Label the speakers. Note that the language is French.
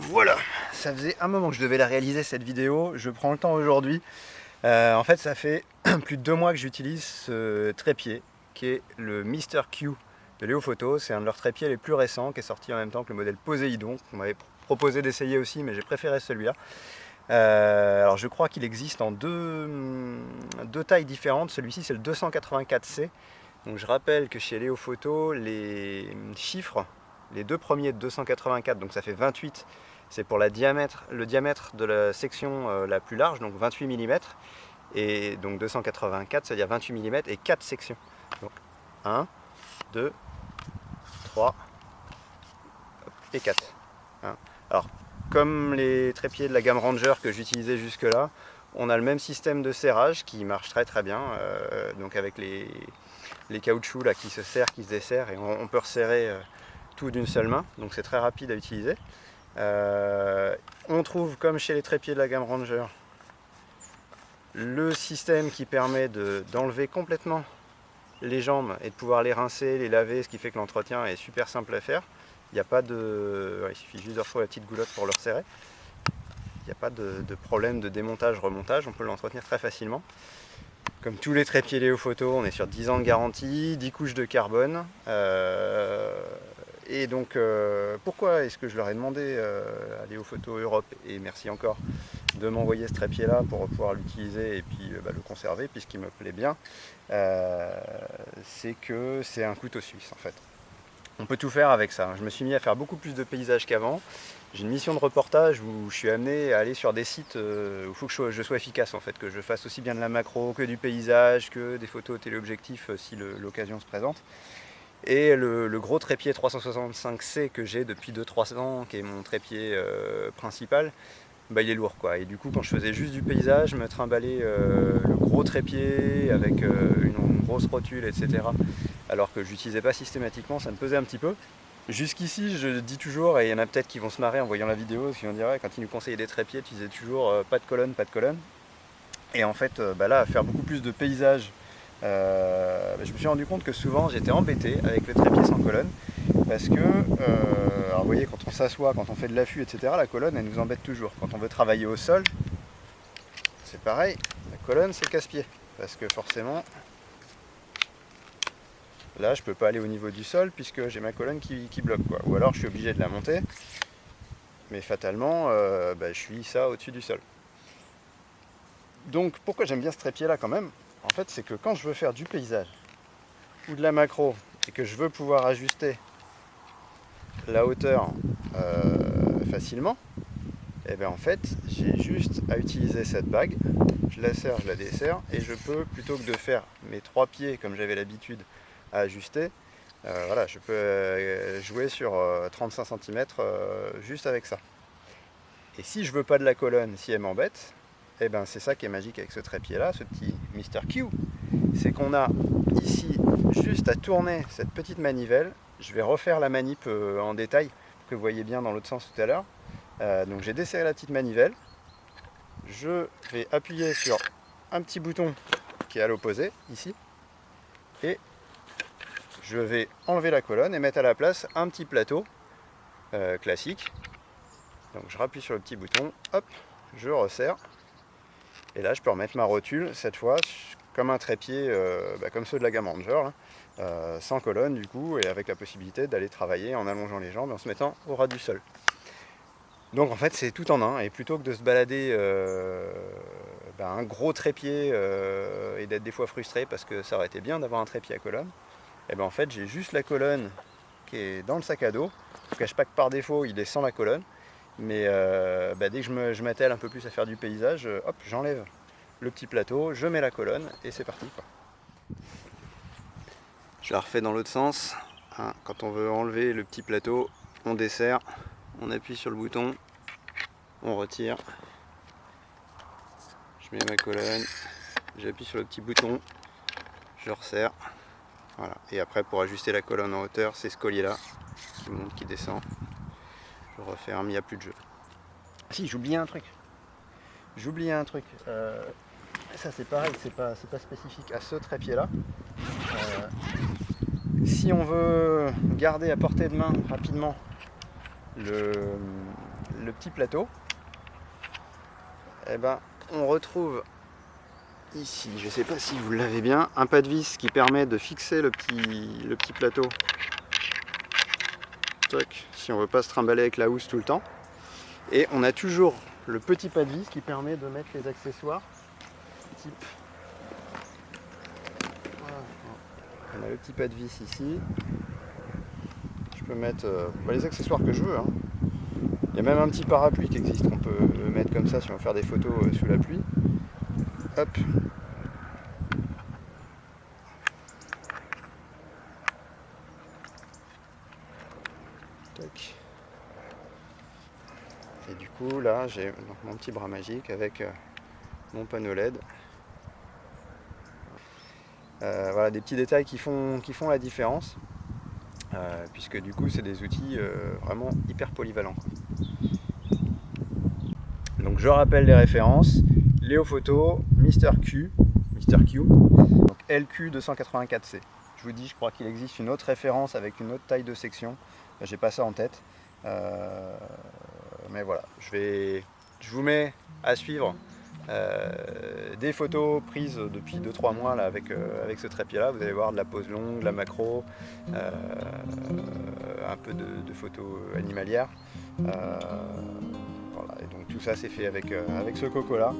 Speaker 1: Voilà, ça faisait un moment que je devais la réaliser cette vidéo, je prends le temps aujourd'hui. En fait ça fait plus de 2 mois que j'utilise ce trépied qui est le Mr. Q de Léo Photo. C'est un de leurs trépieds les plus récents qui est sorti en même temps que le modèle Poséidon. On m'avait proposé d'essayer aussi mais j'ai préféré celui-là. Alors je crois qu'il existe en deux tailles différentes. Celui-ci c'est le 284C. Donc je rappelle que chez Léo Photo, les chiffres, les deux premiers de 284, donc ça fait 28, c'est pour le diamètre de la section la plus large, donc 28 mm. Et donc 284, c'est-à-dire 28 mm et 4 sections. Donc 1, 2, 3 et 4. Alors, comme les trépieds de la gamme Ranger que j'utilisais jusque-là, on a le même système de serrage qui marche très très bien, donc avec les caoutchoucs là, qui se serrent, qui se desserrent, et on peut resserrer tout d'une seule main, donc c'est très rapide à utiliser. On trouve, comme chez les trépieds de la gamme Ranger, le système qui permet d'enlever complètement les jambes et de pouvoir les rincer, les laver, ce qui fait que l'entretien est super simple à faire. Il n'y a pas de... il suffit juste de retrouver la petite goulotte pour le resserrer. Il n'y a pas de problème de démontage, remontage, on peut l'entretenir très facilement. Comme tous les trépieds Léo Photo, on est sur 10 ans de garantie, 10 couches de carbone. Et donc, pourquoi est-ce que je leur ai demandé à Léo Photo Europe, et merci encore, de m'envoyer ce trépied-là pour pouvoir l'utiliser et puis le conserver, puisqu'il me plaît bien, c'est que c'est un couteau suisse en fait. On peut tout faire avec ça. Je me suis mis à faire beaucoup plus de paysages qu'avant. J'ai une mission de reportage où je suis amené à aller sur des sites où il faut que je sois efficace en fait, que je fasse aussi bien de la macro que du paysage, que des photos téléobjectifs si l'occasion se présente. Et le gros trépied 365C que j'ai depuis 2-3 ans, qui est mon trépied principal, il est lourd quoi. Et du coup quand je faisais juste du paysage, me trimballer le gros trépied avec une grosse rotule, etc. alors que je l'utilisais pas systématiquement, ça me pesait un petit peu. Jusqu'ici, je dis toujours, et il y en a peut-être qui vont se marrer en voyant la vidéo, qui vont dire quand ils nous conseillaient des trépieds, tu disais toujours pas de colonne, pas de colonne. Et en fait, là, à faire beaucoup plus de paysages, je me suis rendu compte que souvent j'étais embêté avec le trépied sans colonne, parce que, alors vous voyez, quand on s'assoit, quand on fait de l'affût, etc., la colonne, elle nous embête toujours. Quand on veut travailler au sol, c'est pareil, la colonne, c'est casse-pied, parce que forcément... Là, je peux pas aller au niveau du sol puisque j'ai ma colonne qui bloque, quoi. Ou alors je suis obligé de la monter, mais fatalement, je suis ça au-dessus du sol. Donc, pourquoi j'aime bien ce trépied-là quand même? En fait, c'est que quand je veux faire du paysage ou de la macro et que je veux pouvoir ajuster la hauteur facilement, et bien en fait, j'ai juste à utiliser cette bague. Je la serre, je la desserre, et je peux, plutôt que de faire mes 3 pieds comme j'avais l'habitude à ajuster, voilà, je peux jouer sur 35 cm juste avec ça. Et si je veux pas de la colonne, si elle m'embête, et ben c'est ça qui est magique avec ce trépied là, ce petit Mr. Q, c'est qu'on a ici juste à tourner cette petite manivelle. Je vais refaire la manip en détail, que vous voyez bien dans l'autre sens tout à l'heure. Donc j'ai desserré la petite manivelle, je vais appuyer sur un petit bouton qui est à l'opposé ici, et je vais enlever la colonne et mettre à la place un petit plateau classique. Donc je rappuie sur le petit bouton, hop, je resserre, et là je peux remettre ma rotule, cette fois comme un trépied, comme ceux de la gamme Ranger, sans colonne du coup, et avec la possibilité d'aller travailler en allongeant les jambes et en se mettant au ras du sol. Donc en fait c'est tout en un, et plutôt que de se balader un gros trépied et d'être des fois frustré parce que ça aurait été bien d'avoir un trépied à colonne, et en fait j'ai juste la colonne qui est dans le sac à dos. Je ne cache pas que par défaut il est sans la colonne, mais dès que je m'attelle un peu plus à faire du paysage, hop, j'enlève le petit plateau, je mets la colonne et c'est parti, quoi. Je la refais dans l'autre sens, hein. Quand on veut enlever le petit plateau, on desserre, on appuie sur le bouton, on retire, je mets ma colonne, j'appuie sur le petit bouton, je resserre, voilà. Et après pour ajuster la colonne en hauteur, c'est ce collier là qui monte, qui descend, je referme, il n'y a plus de jeu. Si, j'oubliais un truc, ça c'est pareil, c'est pas spécifique à ce trépied là. Si on veut garder à portée de main rapidement le petit plateau, eh ben, on retrouve ici, je ne sais pas si vous l'avez bien, un pas de vis qui permet de fixer le petit plateau. Tac, si on ne veut pas se trimballer avec la housse tout le temps. Et on a toujours le petit pas de vis qui permet de mettre les accessoires type. Voilà. On a le petit pas de vis ici. Je peux mettre les accessoires que je veux. Hein. Il y a même un petit parapluie qui existe, on peut le mettre comme ça si on veut faire des photos sous la pluie. Hop. Tac. Et du coup là j'ai mon petit bras magique avec mon panneau LED. Voilà des petits détails qui font la différence. Puisque du coup c'est des outils vraiment hyper polyvalents. Donc je rappelle les références, Léo Photo, Mr. Q, donc LQ284C. Je vous dis, je crois qu'il existe une autre référence avec une autre taille de section, j'ai pas ça en tête. Mais voilà, je vous mets à suivre des photos prises depuis 2-3 mois là, avec ce trépied là. Vous allez voir de la pose longue, de la macro, un peu de photos animalières. Voilà, et donc tout ça c'est fait avec ce coco là.